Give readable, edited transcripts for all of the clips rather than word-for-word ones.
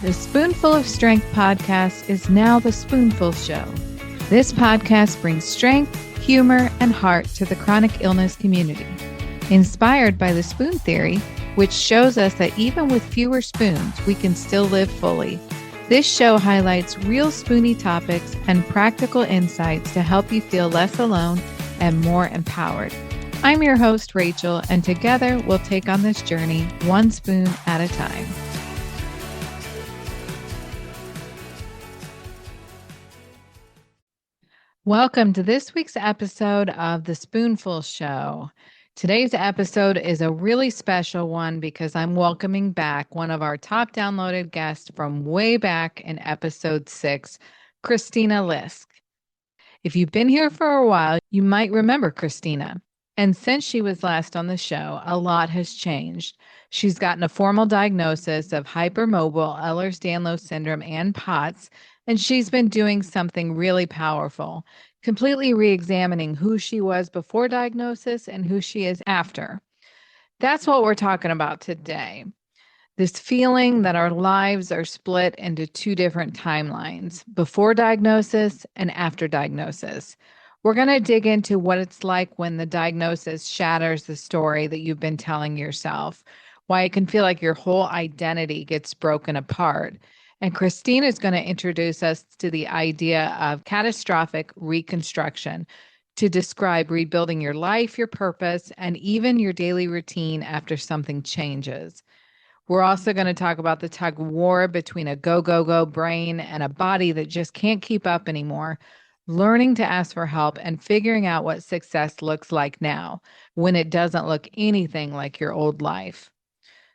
The Spoonful of Strength podcast is now the Spoonful Show. This podcast brings strength, humor, and heart to the chronic illness community. Inspired by the spoon theory, which shows us that even with fewer spoons, we can still live fully. This show highlights real spoony topics and practical insights to help you feel less alone and more empowered. I'm your host, Rachel, and together we'll take on this journey one spoon at a time. Welcome to this week's episode of The Spoonful Show. Today's episode is a really special one because I'm welcoming back one of our top downloaded guests from way back in episode 6, Christina Lisk. If you've been here for a while, you might remember Christina. And since she was last on the show, a lot has changed. She's gotten a formal diagnosis of hypermobile Ehlers-Danlos Syndrome and POTS, and she's been doing something really powerful, completely re-examining who she was before diagnosis and who she is after. That's what we're talking about today. This feeling that our lives are split into two different timelines, before diagnosis and after diagnosis. We're going to dig into what it's like when the diagnosis shatters the story that you've been telling yourself, why it can feel like your whole identity gets broken apart. And Christina is going to introduce us to the idea of catastrophic reconstruction to describe rebuilding your life, your purpose, and even your daily routine after something changes. We're also going to talk about the tug of war between a go brain and a body that just can't keep up anymore, learning to ask for help and figuring out what success looks like now when it doesn't look anything like your old life.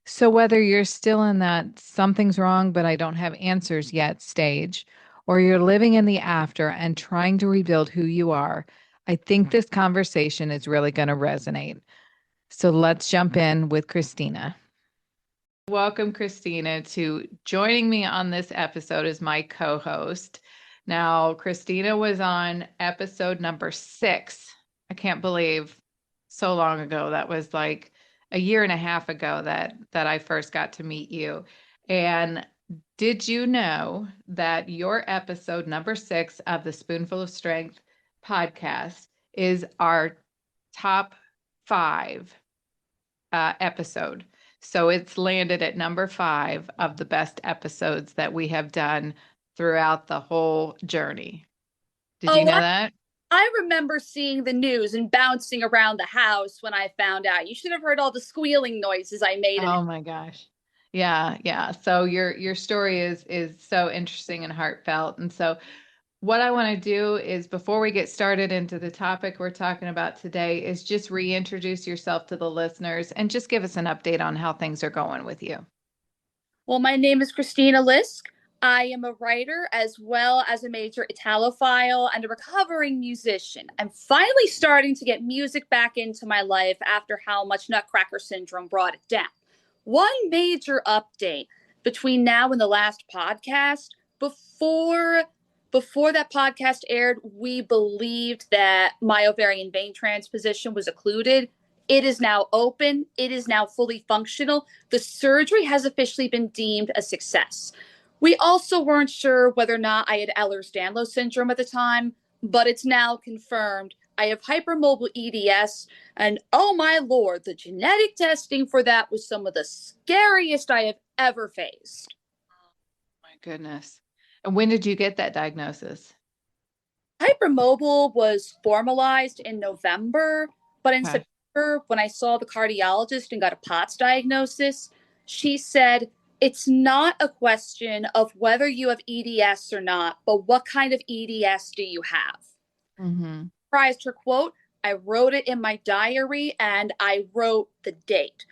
So whether you're still in that something's wrong, but I don't have answers yet stage, or you're living in the after and trying to rebuild who you are, I think this conversation is really going to resonate. So let's jump in with Christina. Welcome, Christina, to joining me on this episode as my co-host. Now, Christina was on episode number 6. I can't believe so long ago. That was like a year and a half ago that I first got to meet you. And did you know that your episode number 6 of the Spoonful of Strength podcast is our top 5 episode? So it's landed at number 5 of the best episodes that we have done throughout the whole journey. Did you know that? I remember seeing the news and bouncing around the house when I found out. You should have heard all the squealing noises I made. Oh my gosh. Yeah. So your story is so interesting and heartfelt. And so what I want to do is, before we get started into the topic we're talking about today, is just reintroduce yourself to the listeners and just give us an update on how things are going with you. Well, my name is Christina Lisk. I am a writer as well as a major Italophile and a recovering musician. I'm finally starting to get music back into my life after how much Nutcracker syndrome brought it down. One major update between now and the last podcast, before that podcast aired, we believed that my ovarian vein transposition was occluded. It is now open. It is now fully functional. The surgery has officially been deemed a success. We also weren't sure whether or not I had Ehlers-Danlos Syndrome at the time, but it's now confirmed. I have hypermobile hEDS, and oh my Lord, the genetic testing for that was some of the scariest I have ever faced. My goodness. And when did you get that diagnosis? Hypermobile was formalized in November, but in September, when I saw the cardiologist and got a POTS diagnosis, she said, it's not a question of whether you have EDS or not, but what kind of EDS do you have? Mm-hmm. Prized her quote. I wrote it in my diary and I wrote the date.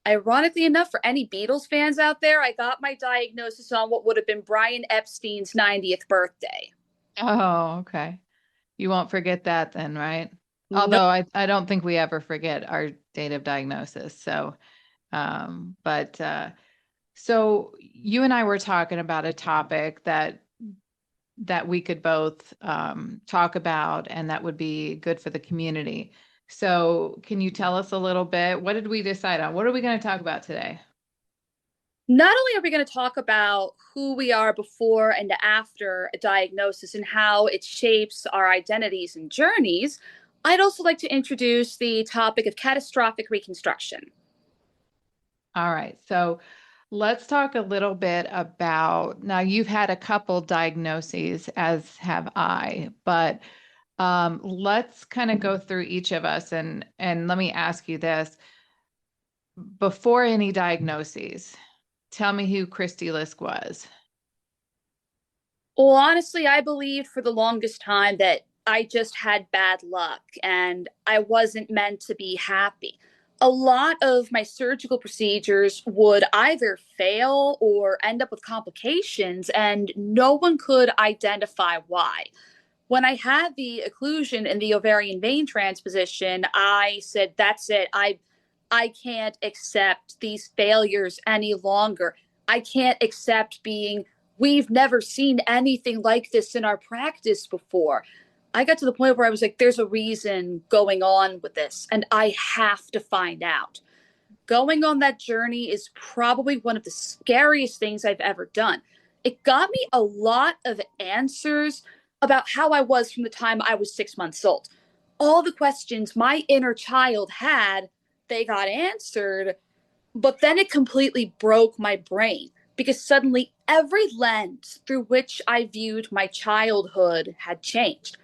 Ironically enough, for any Beatles fans out there, I got my diagnosis on what would have been Brian Epstein's 90th birthday. Oh, okay. You won't forget that then, right? Nope. Although I don't think we ever forget our date of diagnosis. So, so you and I were talking about a topic that we could both talk about, and that would be good for the community. So can you tell us a little bit, what did we decide on? What are we going to talk about today? Not only are we going to talk about who we are before and after a diagnosis and how it shapes our identities and journeys, I'd also like to introduce the topic of catastrophic reconstruction. All right. So let's talk a little bit about now you've had a couple diagnoses, as have I, but let's kind of go through each of us and let me ask you this. Before any diagnoses, tell me who Christy Lisk was. Well, honestly, I believed for the longest time that I just had bad luck and I wasn't meant to be happy. A lot of my surgical procedures would either fail or end up with complications, and no one could identify why. When I had the occlusion in the ovarian vein transposition, I said, that's it. I can't accept these failures any longer. I can't accept being, we've never seen anything like this in our practice before. I got to the point where I was like, there's a reason going on with this, and I have to find out. Going on that journey is probably one of the scariest things I've ever done. It got me a lot of answers about how I was from the time I was 6 months old. All the questions my inner child had, they got answered, but then it completely broke my brain because suddenly every lens through which I viewed my childhood had changed.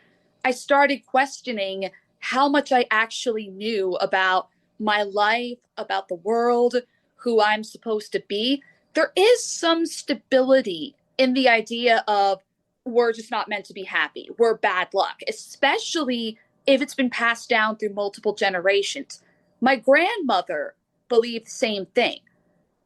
I started questioning how much I actually knew about my life, about the world, who I'm supposed to be. There is some stability in the idea of we're just not meant to be happy. We're bad luck, especially if it's been passed down through multiple generations. My grandmother believed the same thing.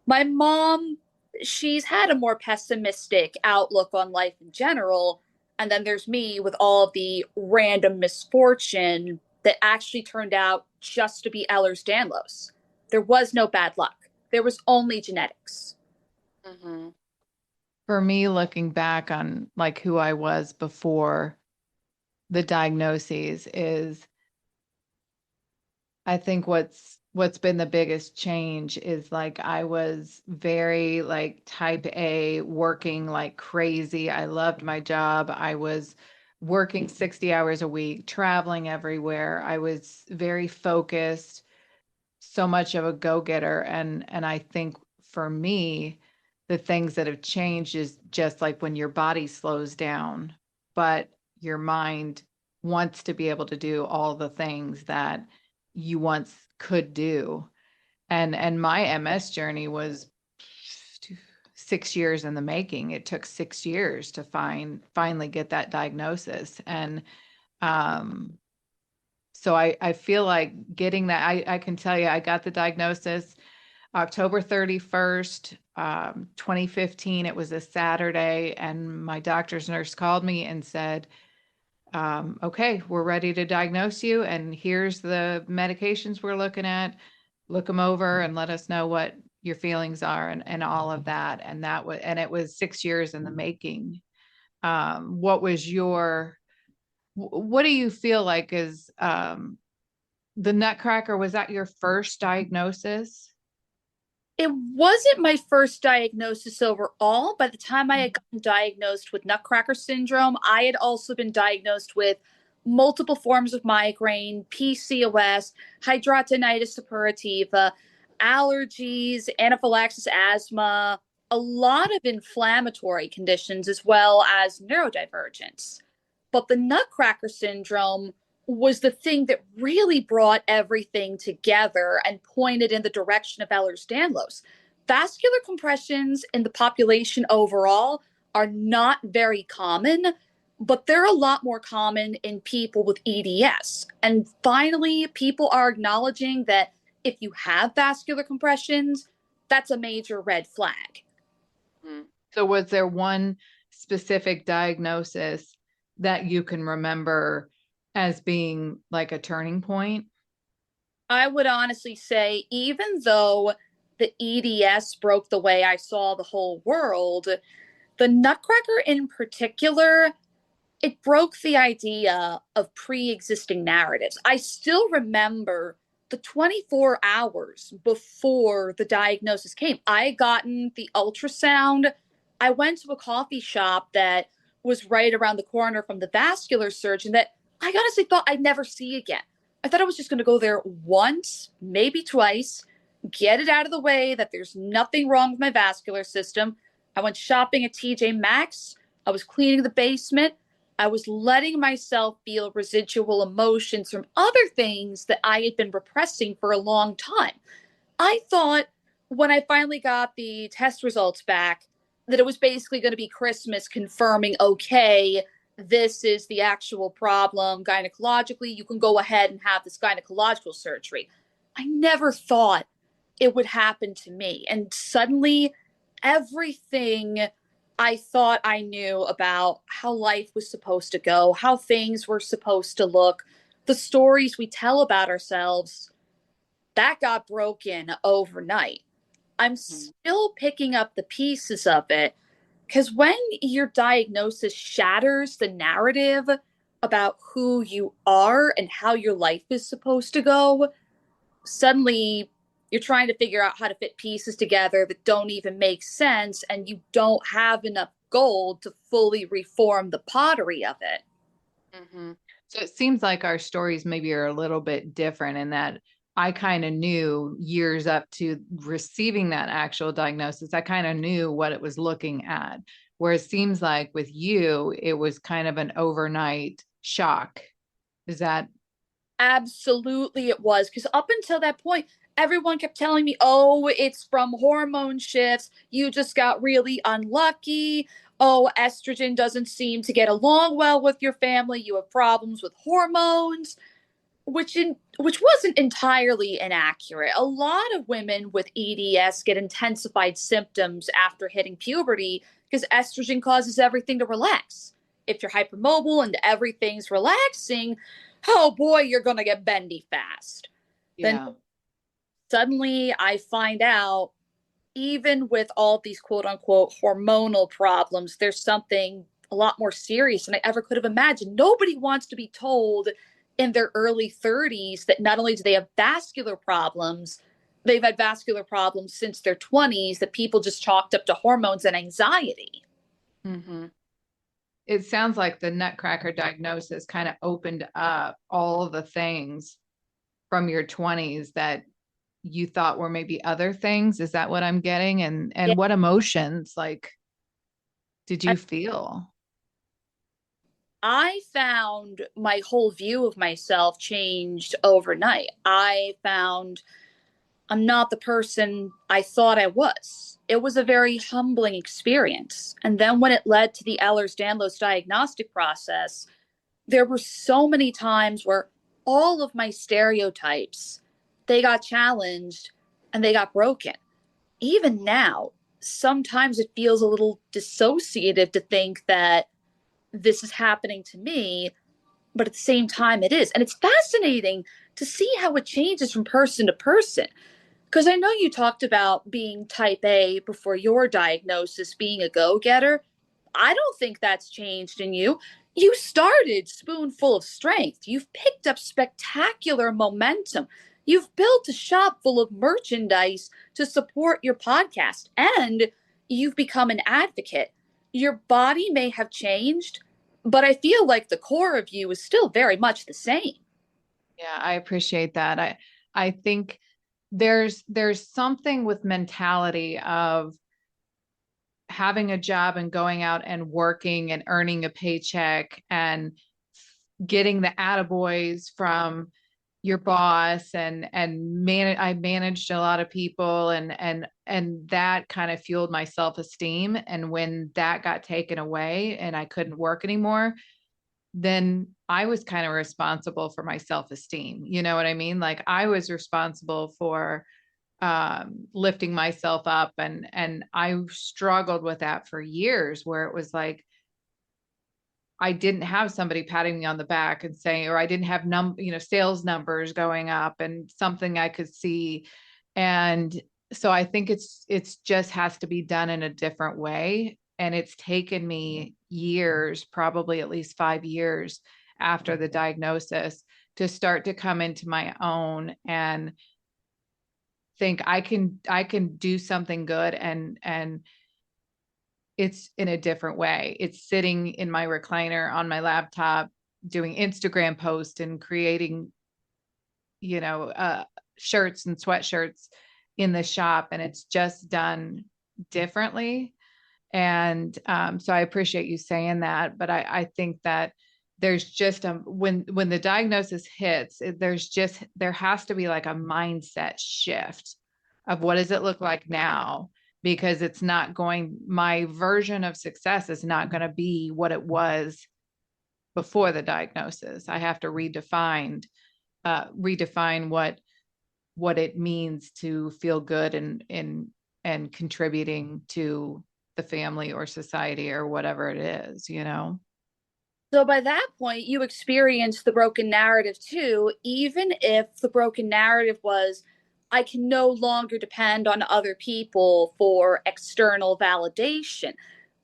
My mom, she's had a more pessimistic outlook on life in general. And then there's me with all of the random misfortune that actually turned out just to be Ehlers-Danlos. There was no bad luck. There was only genetics. Mm-hmm. For me, looking back on like who I was before the diagnoses is I think what's been the biggest change is like I was very like type A, working like crazy. I loved my job. I was working 60 hours a week, traveling everywhere. I was very focused, so much of a go-getter. And I think for me, the things that have changed is just like when your body slows down, but your mind wants to be able to do all the things that you once could do. And my MS journey was 6 years in the making. It took 6 years to finally get that diagnosis. And um so I feel like getting that, I can tell you, I got the diagnosis October 31st, 2015. It was a Saturday, and my doctor's nurse called me and said, okay, we're ready to diagnose you, and here's the medications we're looking at. Look them over and let us know what your feelings are and all of that. And it was 6 years in the making. What do you feel like is the Nutcracker? Was that your first diagnosis? It wasn't my first diagnosis overall. By the time I had gotten diagnosed with Nutcracker syndrome, I had also been diagnosed with multiple forms of migraine, PCOS, hidradenitis suppurativa, allergies, anaphylaxis, asthma, a lot of inflammatory conditions, as well as neurodivergence. But the Nutcracker syndrome was the thing that really brought everything together and pointed in the direction of Ehlers-Danlos. Vascular compressions in the population overall are not very common, but they're a lot more common in people with EDS. And finally, people are acknowledging that if you have vascular compressions, that's a major red flag. So was there one specific diagnosis that you can remember as being like a turning point? I would honestly say, even though the EDS broke the way I saw the whole world, the Nutcracker in particular, it broke the idea of pre existing narratives. I still remember the 24 hours before the diagnosis came, I had gotten the ultrasound. I went to a coffee shop that was right around the corner from the vascular surgeon that I honestly thought I'd never see again. I thought I was just going to go there once, maybe twice, get it out of the way that there's nothing wrong with my vascular system. I went shopping at TJ Maxx. I was cleaning the basement. I was letting myself feel residual emotions from other things that I had been repressing for a long time. I thought when I finally got the test results back that it was basically going to be Christmas confirming, okay, this is the actual problem gynecologically. You can go ahead and have this gynecological surgery. I never thought it would happen to me. And suddenly, everything I thought I knew about how life was supposed to go, how things were supposed to look, the stories we tell about ourselves, that got broken overnight. I'm still picking up the pieces of it because when your diagnosis shatters the narrative about who you are and how your life is supposed to go, suddenly you're trying to figure out how to fit pieces together that don't even make sense, and you don't have enough gold to fully reform the pottery of it. Mm-hmm. So it seems like our stories maybe are a little bit different in that I kind of knew years up to receiving that actual diagnosis. I kind of knew what it was looking at. Where it seems like with you, it was kind of an overnight shock. Is that? Absolutely, it was. Because up until that point, everyone kept telling me, oh, it's from hormone shifts. You just got really unlucky. Oh, estrogen doesn't seem to get along well with your family. You have problems with hormones, which wasn't entirely inaccurate. A lot of women with EDS get intensified symptoms after hitting puberty because estrogen causes everything to relax. If you're hypermobile and everything's relaxing, oh boy, you're going to get bendy fast. Then Yeah. suddenly I find out, even with all these quote unquote hormonal problems, there's something a lot more serious than I ever could have imagined. Nobody wants to be told in their early 30s that not only do they have vascular problems, they've had vascular problems since their 20s that people just chalked up to hormones and anxiety. Mm-hmm. It sounds like the Nutcracker diagnosis kind of opened up all of the things from your 20s that you thought were maybe other things. Is that what I'm getting? Yeah, And what emotions like did I, you feel? I found my whole view of myself changed overnight. I found I'm not the person I thought I was. It was a very humbling experience. And then when it led to the Ehlers-Danlos diagnostic process, there were so many times where all of my stereotypes, they got challenged and they got broken. Even now, sometimes it feels a little dissociative to think that this is happening to me, but at the same time it is. And it's fascinating to see how it changes from person to person. Because I know you talked about being type A before your diagnosis, being a go getter. I don't think that's changed in you. You started spoonful of strength. You've picked up spectacular momentum. You've built a shop full of merchandise to support your podcast, and you've become an advocate. Your body may have changed, but I feel like the core of you is still very much the same. Yeah, I appreciate that. I think there's something with mentality of having a job and going out and working and earning a paycheck and getting the attaboys from your boss I managed a lot of people and that kind of fueled my self-esteem. And when that got taken away and I couldn't work anymore, then I was kind of responsible for my self-esteem. You know what I mean? Like I was responsible for lifting myself up, and I struggled with that for years, where it was like I didn't have somebody patting me on the back and saying, or I didn't have sales numbers going up and something I could see. And so I think it's just has to be done in a different way. And it's taken me years, probably at least 5 years after the diagnosis, to start to come into my own and think I can do something good, and it's in a different way. It's sitting in my recliner on my laptop doing Instagram posts and creating, shirts and sweatshirts in the shop, and it's just done differently. And so I appreciate you saying that, but I think that there's just when the diagnosis hits, there has to be like a mindset shift of what does it look like now, because it's not going, my version of success is not going to be what it was before the diagnosis. I have to redefine what it means to feel good and contributing to the family or society or whatever it is. So by that point, you experience the broken narrative too, even if the broken narrative was, I can no longer depend on other people for external validation.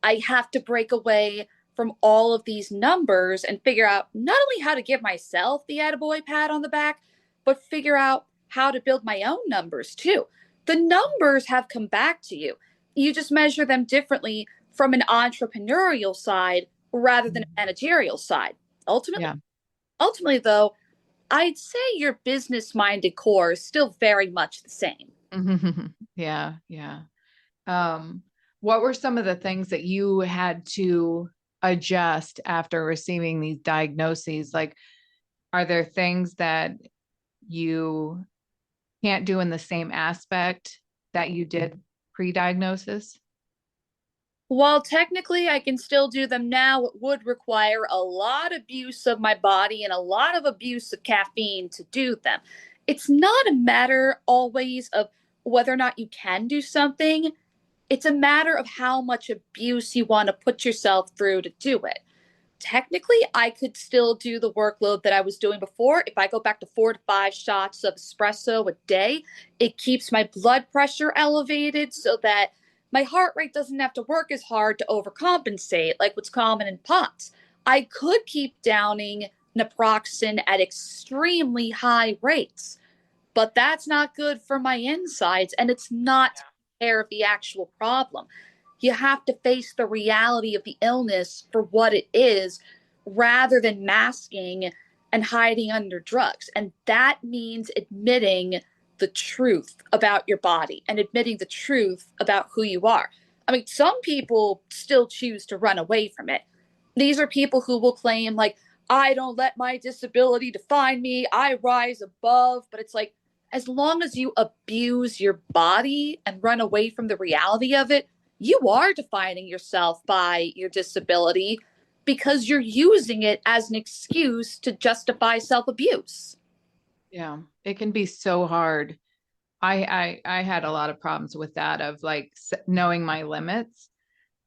I have to break away from all of these numbers and figure out not only how to give myself the attaboy pat on the back, but figure out how to build my own numbers too. The numbers have come back to you. You just measure them differently from an entrepreneurial side rather than a managerial side. Ultimately, Yeah. ultimately though, I'd say your business-minded core is still very much the same. Yeah. Yeah. What were some of the things that you had to adjust after receiving these diagnoses? Like, are there things that you can't do in the same aspect that you did pre-diagnosis? While technically I can still do them now, it would require a lot of abuse of my body and a lot of abuse of caffeine to do them. It's not a matter always of whether or not you can do something. It's a matter of how much abuse you want to put yourself through to do it. Technically, I could still do the workload that I was doing before. If I go back to 4 to 5 shots of espresso a day, it keeps my blood pressure elevated so that my heart rate doesn't have to work as hard to overcompensate, like what's common in POTS. I could keep downing naproxen at extremely high rates, but that's not good for my insides, and it's not taking care of the actual problem. You have to face the reality of the illness for what it is rather than masking and hiding under drugs. And that means admitting the truth about your body and admitting the truth about who you are. I mean, some people still choose to run away from it. These are people who will claim, like, I don't let my disability define me, I rise above. But it's like, as long as you abuse your body and run away from the reality of it, you are defining yourself by your disability because you're using it as an excuse to justify self-abuse. Yeah, it can be so hard. I had a lot of problems with that, of like knowing my limits,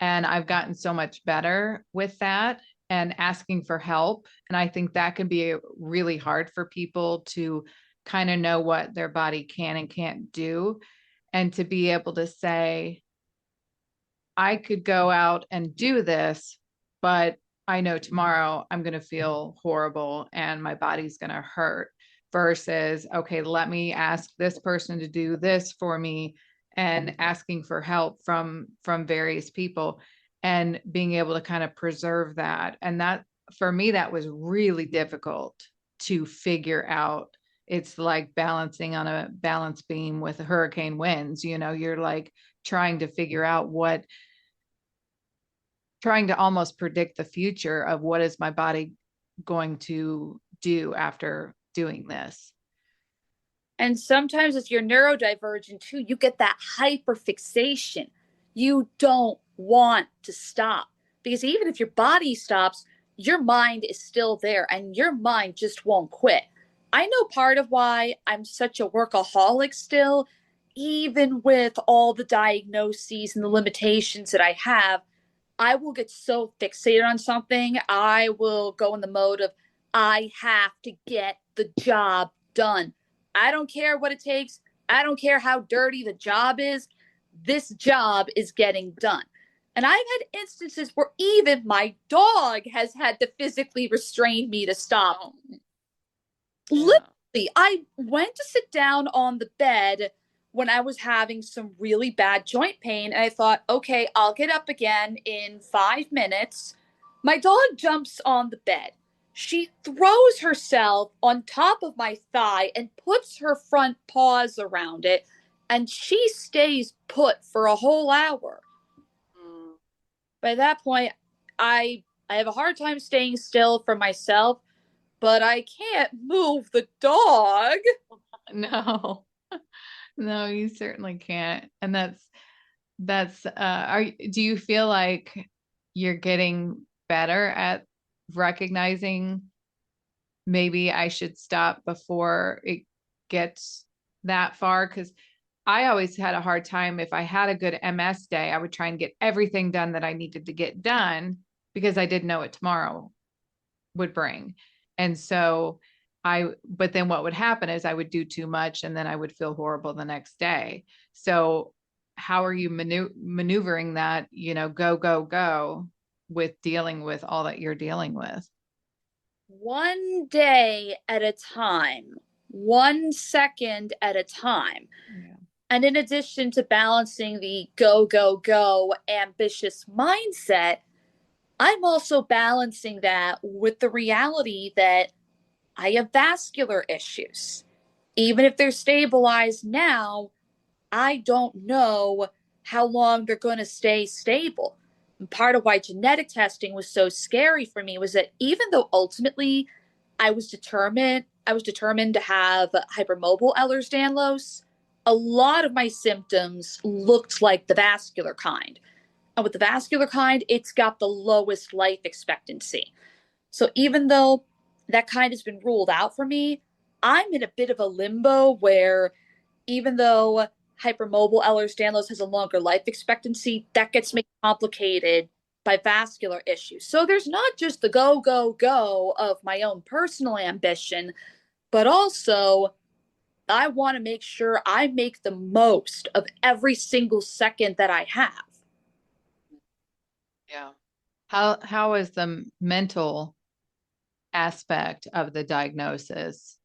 and I've gotten so much better with that and asking for help. And I think that can be really hard for people to kind of know what their body can and can't do, and to be able to say, I could go out and do this, but I know tomorrow I'm going to feel horrible and my body's going to hurt, versus, okay, let me ask this person to do this for me, and asking for help from various people and being able to kind of preserve that. And that, for me, that was really difficult to figure out. It's like balancing on a balance beam with hurricane winds. You're like trying to figure out trying to almost predict the future of what is my body going to do after doing this. And sometimes if you're neurodivergent too, you get that hyperfixation. You don't want to stop because even if your body stops, your mind is still there and your mind just won't quit. I know part of why I'm such a workaholic still, even with all the diagnoses and the limitations that I have. I will get so fixated on something. I will go in the mode of, I have to get the job done. I don't care what it takes. I don't care how dirty the job is. This job is getting done. And I've had instances where even my dog has had to physically restrain me to stop. Yeah. Literally, I went to sit down on the bed when I was having some really bad joint pain, and I thought, okay, I'll get up again in 5 minutes. My dog jumps on the bed. She throws herself on top of my thigh and puts her front paws around it, and she stays put for a whole hour. Mm. By that point, I have a hard time staying still for myself, but I can't move the dog. No, no, you certainly can't. And that's do you feel like you're getting better at recognizing maybe I should stop before it gets that far? Because I always had a hard time if I had a good MS day, I would try and get everything done that I needed to get done because I didn't know what tomorrow would bring. And so but then what would happen is I would do too much and then I would feel horrible the next day. So how are you maneuvering that, go, go, go with dealing with all that you're dealing with? One day at a time, 1 second at a time. Yeah. And in addition to balancing the go, go, go ambitious mindset, I'm also balancing that with the reality that I have vascular issues. Even if they're stabilized now, I don't know how long they're going to stay stable. And part of why genetic testing was so scary for me was that even though ultimately I was determined to have hypermobile Ehlers-Danlos, a lot of my symptoms looked like the vascular kind. And with the vascular kind, it's got the lowest life expectancy. So even though that kind has been ruled out for me, I'm in a bit of a limbo where even though hypermobile Ehlers-Danlos has a longer life expectancy, that gets made complicated by vascular issues. So there's not just the go, go, go of my own personal ambition, but also I want to make sure I make the most of every single second that I have. Yeah. How is the mental aspect of the diagnosis?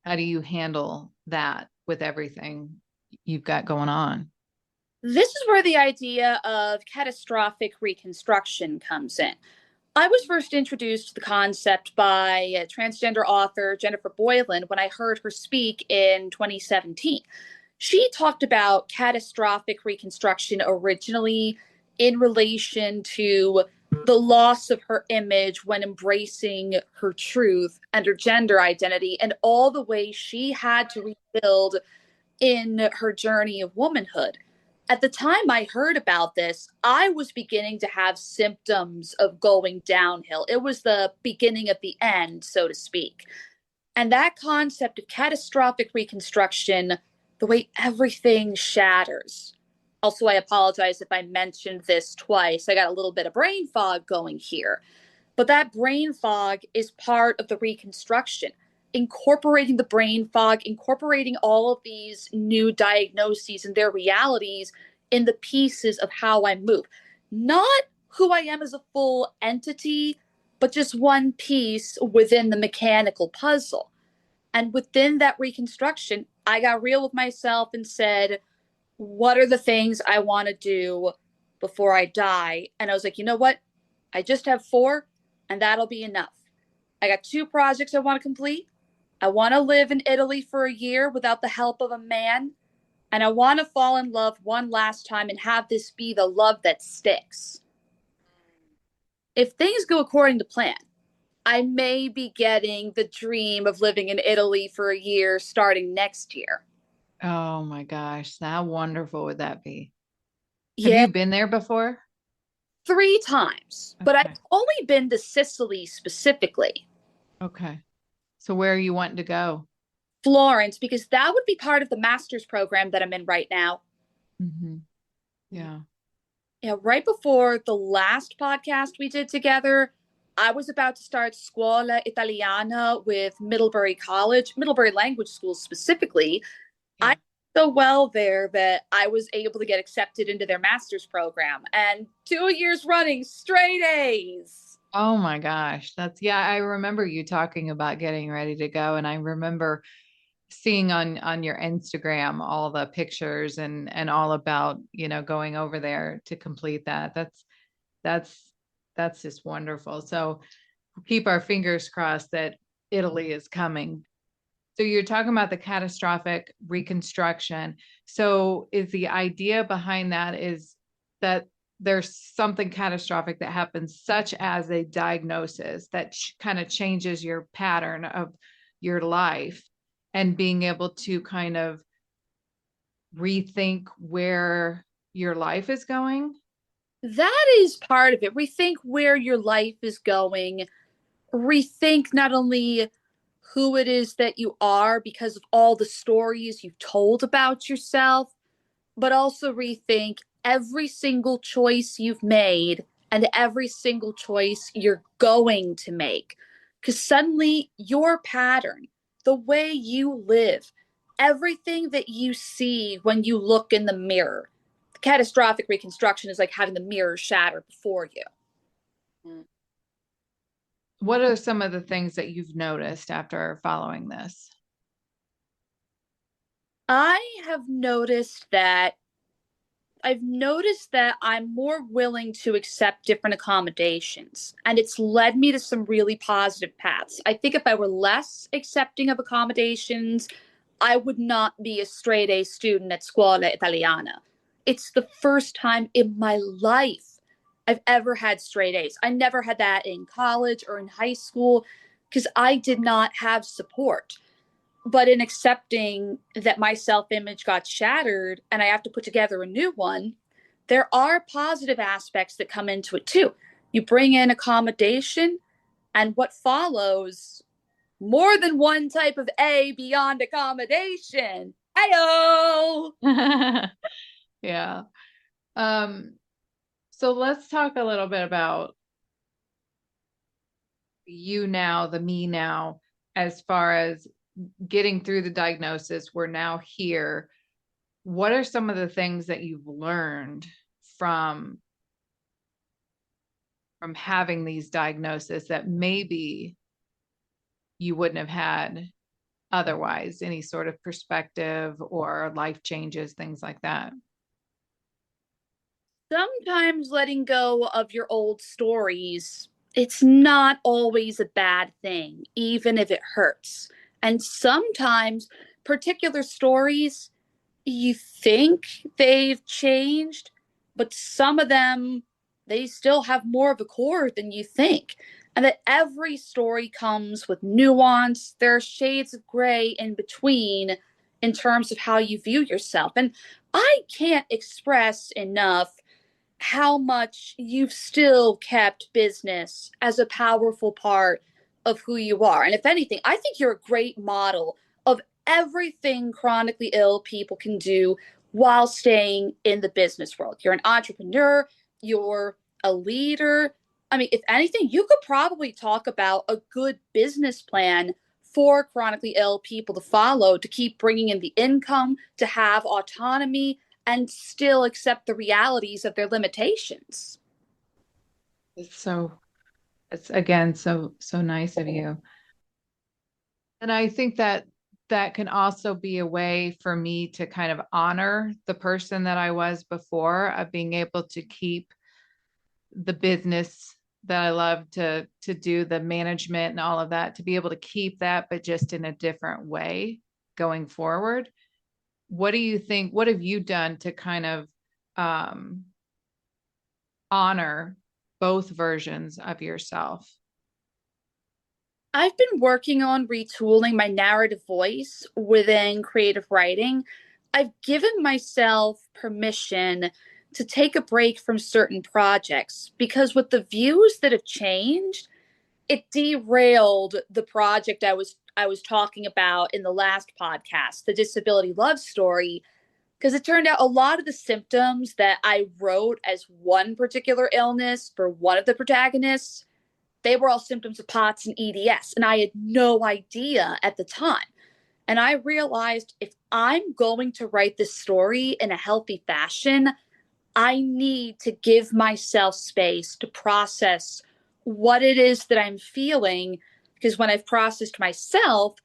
How do you handle that with everything you've got going on? This is where the idea of catastrophic reconstruction comes in. I was first introduced to the concept by a transgender author, Jennifer Boylan, when I heard her speak in 2017. She talked about catastrophic reconstruction originally in relation to the loss of her image when embracing her truth and her gender identity, and all the ways she had to rebuild in her journey of womanhood. At the time I heard about this, I was beginning to have symptoms of going downhill. It was the beginning of the end, so to speak. And that concept of catastrophic reconstruction, the way everything shatters. Also, I apologize if I mentioned this twice. I got a little bit of brain fog going here. But that brain fog is part of the reconstruction. Incorporating the brain fog, incorporating all of these new diagnoses and their realities in the pieces of how I move. Not who I am as a full entity, but just one piece within the mechanical puzzle. And within that reconstruction, I got real with myself and said, what are the things I want to do before I die? And I was like, you know what? I just have four, and that'll be enough. I got two projects I want to complete. I want to live in Italy for a year without the help of a man. And I want to fall in love one last time and have this be the love that sticks. If things go according to plan, I may be getting the dream of living in Italy for a year starting next year. Oh my gosh, how wonderful would that be? Have Yeah, you been there before? 3 times, but I've Okay. only been to Sicily specifically. Okay. So where are you wanting to go? Florence, because that would be part of the master's program that I'm in right now. Yeah. Yeah, right before the last podcast we did together, I was about to start Scuola Italiana with Middlebury College, Middlebury Language School specifically. I Yeah. did so well there that I was able to get accepted into their master's program, and 2 years running, straight A's. Oh my gosh. Yeah, I remember you talking about getting ready to go. And I remember seeing on your Instagram all the pictures and all about, going over there to complete that. That's that's just wonderful. So keep our fingers crossed that Italy is coming. So you're talking about the catastrophic reconstruction. So is the idea behind that is that there's something catastrophic that happens, such as a diagnosis that kind of changes your pattern of your life and being able to kind of rethink where your life is going? That is part of it. Rethink where your life is going, rethink not only who it is that you are because of all the stories you've told about yourself, but also rethink every single choice you've made and every single choice you're going to make. Because suddenly your pattern, the way you live, everything that you see when you look in the mirror, the catastrophic reconstruction is like having the mirror shatter before you. What are some of the things that you've noticed after following this? I have noticed that I'm more willing to accept different accommodations, and it's led me to some really positive paths. I think if I were less accepting of accommodations, I would not be a straight A student at Scuola Italiana. It's the first time in my life I've ever had straight A's. I never had that in college or in high school because I did not have support. But in accepting that my self image got shattered and I have to put together a new one, there are positive aspects that come into it too. You bring in accommodation, and what follows more than one type of A beyond accommodation. Ayo! Yeah. Um, so let's talk a little bit about you now, the me now, as far as getting through the diagnosis. We're now here. What are some of the things that you've learned from from having these diagnoses that maybe you wouldn't have had otherwise? Any sort of perspective or life changes, things like that? Sometimes letting go of your old stories, it's not always a bad thing, even if it hurts. And sometimes particular stories, you think they've changed, but some of them, they still have more of a core than you think. And that every story comes with nuance. There are shades of gray in between in terms of how you view yourself. And I can't express enough how much you've still kept business as a powerful part of who you are. And if anything, I think you're a great model of everything chronically ill people can do while staying in the business world. You're an entrepreneur, you're a leader. I mean, if anything, you could probably talk about a good business plan for chronically ill people to follow to keep bringing in the income, to have autonomy, and still accept the realities of their limitations. It's so, it's again so nice of you. And I think that that can also be a way for me to kind of honor the person that I was before, of being able to keep the business that I love to do, the management and all of that, to be able to keep that, but just in a different way going forward. What do you think? What have you done to kind of um, honor both versions of yourself? I've been working on retooling my narrative voice within creative writing. I've given myself permission to take a break from certain projects because with the views that have changed, it derailed the project I was talking about in the last podcast, the disability love story, because it turned out a lot of the symptoms that I wrote as one particular illness for one of the protagonists, they were all symptoms of POTS and EDS. And I had no idea at the time. And I realized if I'm going to write this story in a healthy fashion, I need to give myself space to process what it is that I'm feeling. Because when I've processed myself,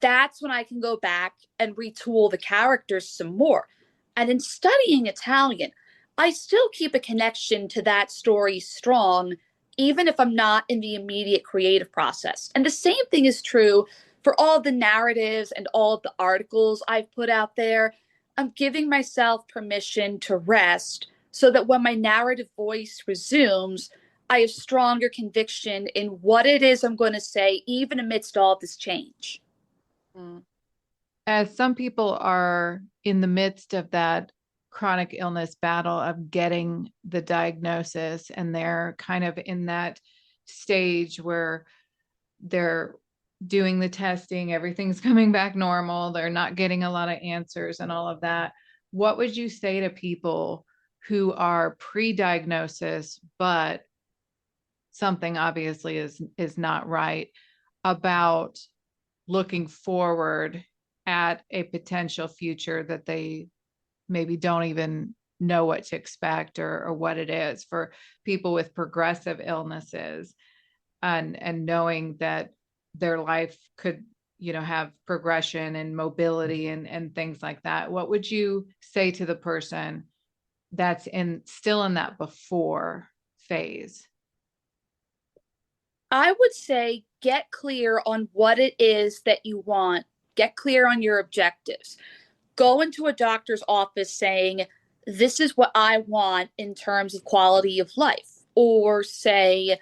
that's when I can go back and retool the characters some more. And in studying Italian, I still keep a connection to that story strong, even if I'm not in the immediate creative process. And the same thing is true for all the narratives and all of the articles I've put out there. I'm giving myself permission to rest so that when my narrative voice resumes, I have stronger conviction in what it is I'm going to say, even amidst all this change. As some people are in the midst of that chronic illness battle of getting the diagnosis, and they're kind of in that stage where they're doing the testing, everything's coming back normal, they're not getting a lot of answers and all of that. What would you say to people who are pre-diagnosis, but something obviously is not right, about looking forward at a potential future that they maybe don't even know what to expect, or what it is for people with progressive illnesses, and knowing that their life could, have progression and mobility and things like that? What would you say to the person that's still in that before phase? I would say get clear on what it is that you want. Get clear on your objectives. Go into a doctor's office saying, this is what I want in terms of quality of life. Or say,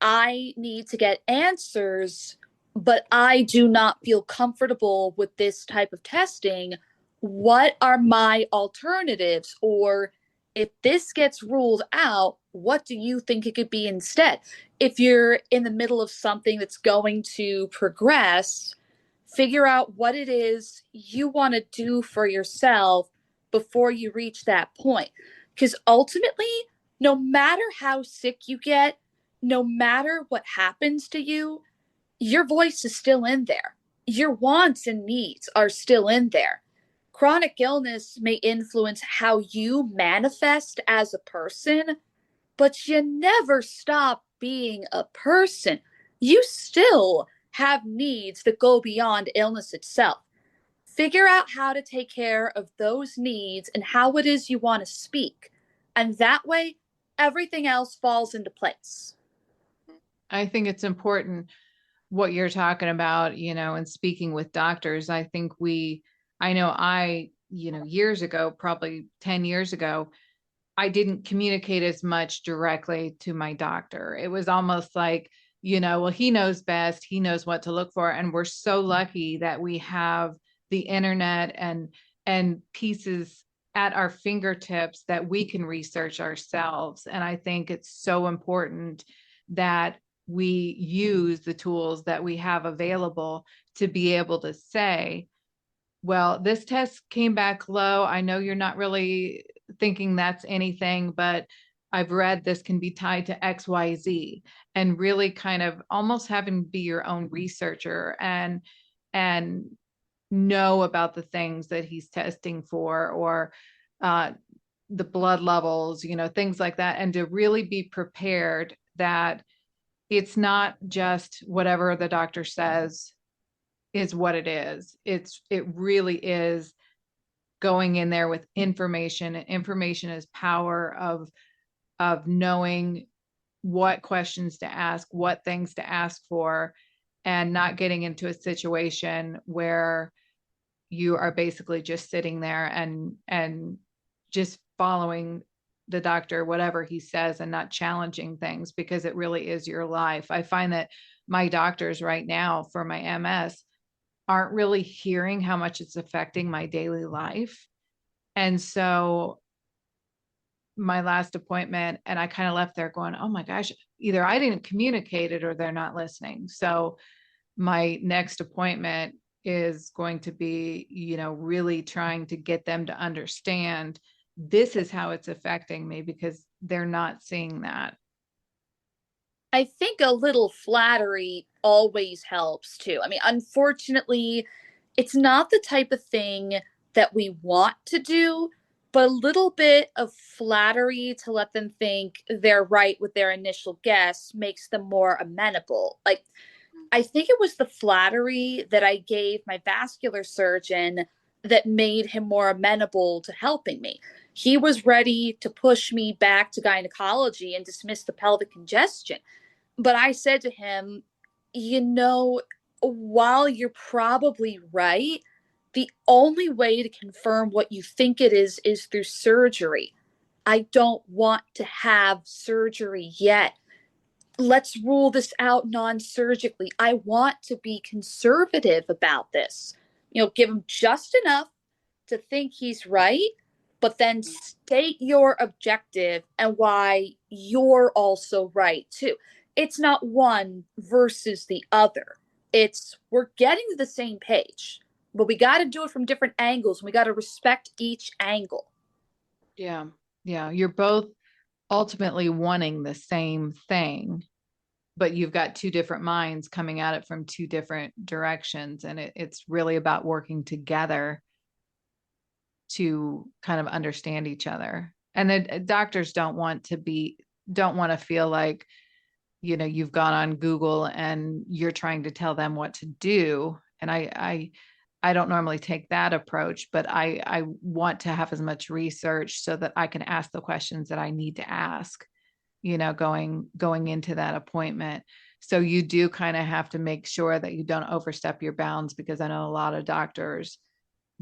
I need to get answers, but I do not feel comfortable with this type of testing. What are my alternatives? Or if this gets ruled out, what do you think it could be instead? If you're in the middle of something that's going to progress, figure out what it is you want to do for yourself before you reach that point. Because ultimately, no matter how sick you get, no matter what happens to you, your voice is still in there. Your wants and needs are still in there. Chronic illness may influence how you manifest as a person, but you never stop being a person. You still have needs that go beyond illness itself. Figure out how to take care of those needs and how it is you want to speak. And that way, everything else falls into place. I think it's important what you're talking about, and speaking with doctors. I know years ago, probably 10 years ago, I didn't communicate as much directly to my doctor. It was almost like, well, he knows best, he knows what to look for. And we're so lucky that we have the internet and pieces at our fingertips that we can research ourselves. And I think it's so important that we use the tools that we have available to be able to say, well, this test came back low. I know you're not really thinking that's anything, but I've read this can be tied to XYZ, and really kind of almost having to be your own researcher and know about the things that he's testing for, or the blood levels, things like that, and to really be prepared that it's not just whatever the doctor says is what it is. It really is going in there with information. Information is power of knowing what questions to ask, what things to ask for, and not getting into a situation where you are basically just sitting there and just following the doctor, whatever he says, and not challenging things, because it really is your life. I find that my doctors right now for my MS aren't really hearing how much it's affecting my daily life. And so my last appointment, and I kind of left there going, oh my gosh, either I didn't communicate it or they're not listening. So my next appointment is going to be, really trying to get them to understand this is how it's affecting me, because they're not seeing that. I think a little flattery always helps too. I mean, unfortunately, it's not the type of thing that we want to do, but a little bit of flattery to let them think they're right with their initial guess makes them more amenable. Like, I think it was the flattery that I gave my vascular surgeon that made him more amenable to helping me. He was ready to push me back to gynecology and dismiss the pelvic congestion. But I said to him, you know, while you're probably right, the only way to confirm what you think it is through surgery. I don't want to have surgery yet. Let's rule this out non-surgically. I want to be conservative about this. Give him just enough to think he's right, but then state your objective and why you're also right too. It's not one versus the other. It's we're getting to the same page, but we got to do it from different angles. And we got to respect each angle. Yeah. Yeah. You're both ultimately wanting the same thing, but you've got two different minds coming at it from two different directions. And it's really about working together to kind of understand each other. And the doctors don't want to feel like, you've gone on Google and you're trying to tell them what to do. And I don't normally take that approach, but I want to have as much research so that I can ask the questions that I need to ask, going into that appointment. So you do kind of have to make sure that you don't overstep your bounds, because I know a lot of doctors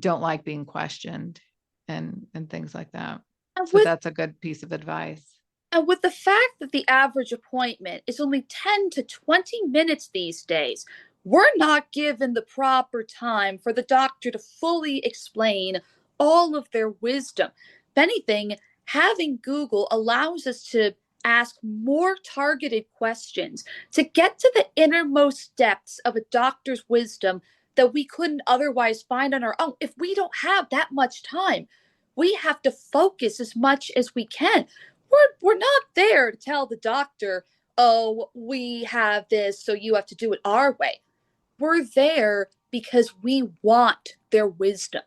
don't like being questioned and things like that. So that's a good piece of advice. And with the fact that the average appointment is only 10 to 20 minutes these days, we're not given the proper time for the doctor to fully explain all of their wisdom. If anything, having Google allows us to ask more targeted questions to get to the innermost depths of a doctor's wisdom that we couldn't otherwise find on our own. If we don't have that much time, we have to focus as much as we can. We're not there to tell the doctor, oh, we have this, so you have to do it our way. We're there because we want their wisdom.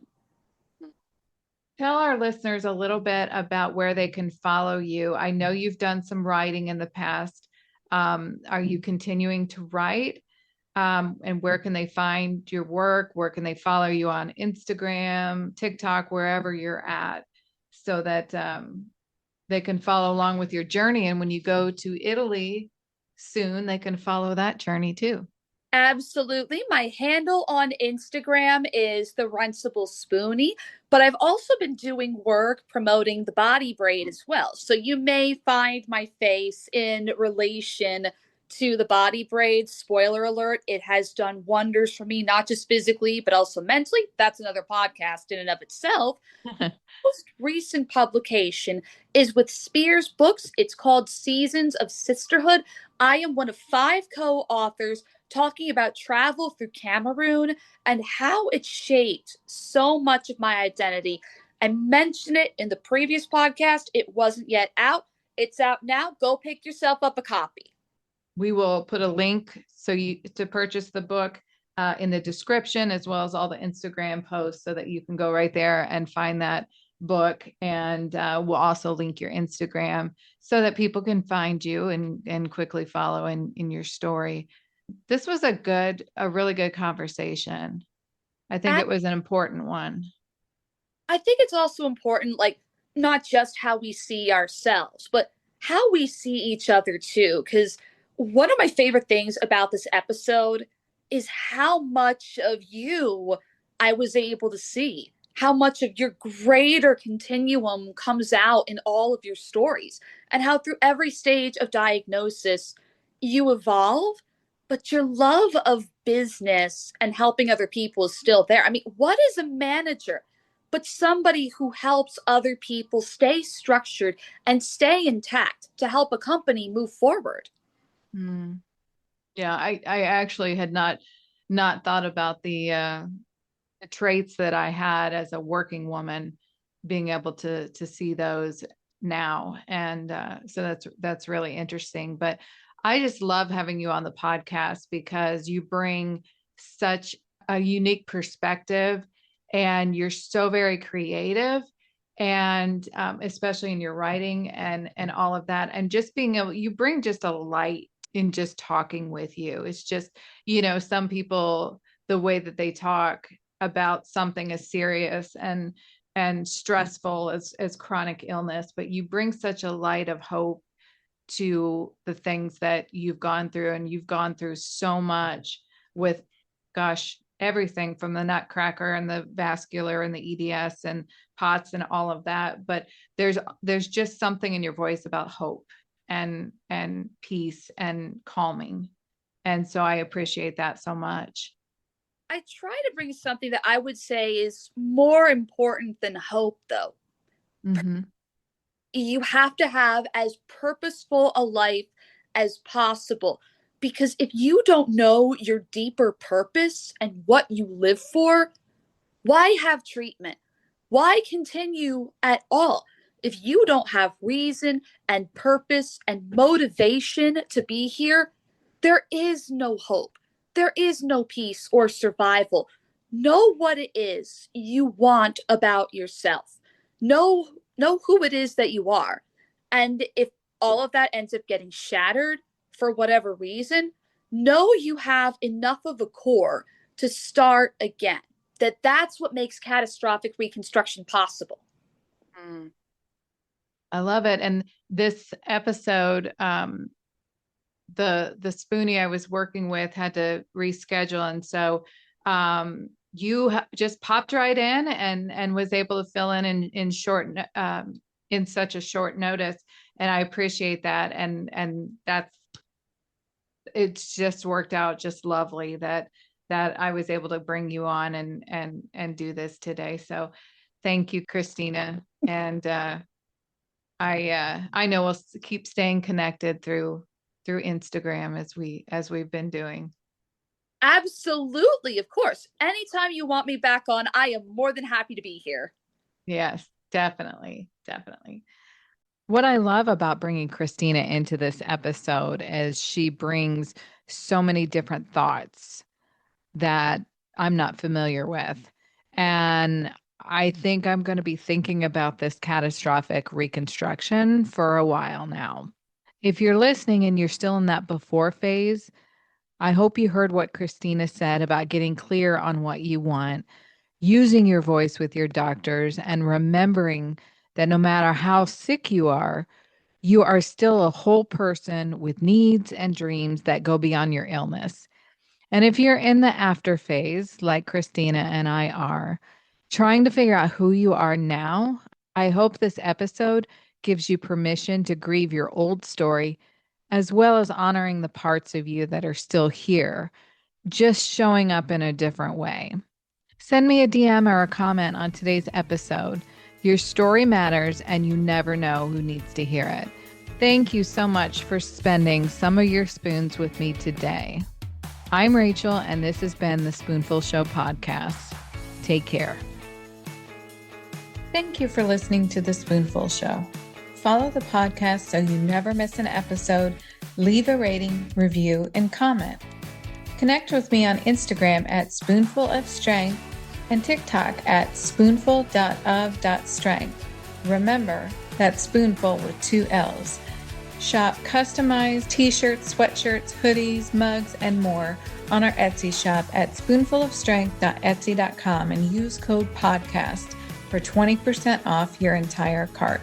Tell our listeners a little bit about where they can follow you. I know you've done some writing in the past. Are you continuing to write? And where can they find your work? Where can they follow you on Instagram, TikTok, wherever you're at, so that they can follow along with your journey? And when you go to Italy soon, they can follow that journey too. Absolutely. My handle on Instagram is the Runcible Spoonie, but I've also been doing work promoting the body braid as well. So you may find my face in relation to the body braid. Spoiler alert, it has done wonders for me, not just physically, but also mentally. That's another podcast in and of itself. Most recent publication is with Spears Books. It's called Seasons of Sisterhood. I am one of 5 co-authors talking about travel through Cameroon and how it shaped so much of my identity. I mentioned it in the previous podcast. It wasn't yet out. It's out now. Go pick yourself up a copy. We will put a link to purchase the book in the description, as well as all the Instagram posts, so that you can go right there and find that book. And we'll also link your Instagram so that people can find you and quickly follow in your story. This was a really good conversation. I think it was an important one. I think it's also important, like, not just how we see ourselves, but how we see each other too. Because one of my favorite things about this episode is how much of you I was able to see, how much of your greater continuum comes out in all of your stories, and how through every stage of diagnosis you evolve, but your love of business and helping other people is still there. I mean, what is a manager but somebody who helps other people stay structured and stay intact to help a company move forward? Yeah, I actually had not thought about the traits that I had as a working woman, being able to see those now. And so that's really interesting. But I just love having you on the podcast because you bring such a unique perspective, and you're so very creative. and especially in your writing and all of that, and just being able, you bring just a light in just talking with you. It's just, some people, the way that they talk about something as serious and stressful as chronic illness, but you bring such a light of hope to the things that you've gone through, and you've gone through so much with, gosh, everything from the nutcracker and the vascular and the EDS and POTS and all of that. But there's just something in your voice about hope and peace and calming. And so I appreciate that so much. I try to bring something that I would say is more important than hope, though. Mm-hmm. You have to have as purposeful a life as possible, because if you don't know your deeper purpose and what you live for, why have treatment? Why continue at all? If you don't have reason and purpose and motivation to be here, there is no hope. There is no peace or survival. Know what it is you want about yourself. Know who it is that you are. And if all of that ends up getting shattered for whatever reason, know you have enough of a core to start again. That's what makes catastrophic reconstruction possible. I love it. And this episode, the Spoonie I was working with had to reschedule, and so you just popped right in and was able to fill in short in such a short notice, and I appreciate that. And it's just worked out just lovely that I was able to bring you on and do this today. So thank you, Christina. And I know we'll keep staying connected through Instagram as we've been doing. Absolutely, of course. Anytime you want me back on, I am more than happy to be here. Yes, definitely. What I love about bringing Christina into this episode is she brings so many different thoughts that I'm not familiar with. And I think I'm going to be thinking about this catastrophic reconstruction for a while now. If you're listening and you're still in that before phase, I hope you heard what Christina said about getting clear on what you want, using your voice with your doctors, and remembering that no matter how sick you are still a whole person with needs and dreams that go beyond your illness. And if you're in the after phase, like Christina and I are, trying to figure out who you are now, I hope this episode gives you permission to grieve your old story, as well as honoring the parts of you that are still here, just showing up in a different way. Send me a DM or a comment on today's episode. Your story matters, and you never know who needs to hear it. Thank you so much for spending some of your spoons with me today. I'm Rachel, and this has been the Spoonful Show podcast. Take care. Thank you for listening to the Spoonful Show. Follow the podcast so you never miss an episode. Leave a rating, review, and comment. Connect with me on Instagram at Spoonful of Strength and TikTok at spoonful.of.strength. Remember, that's spoonful with 2 L's. Shop customized t-shirts, sweatshirts, hoodies, mugs, and more on our Etsy shop at spoonfulofstrength.etsy.com and use code podcast for 20% off your entire cart.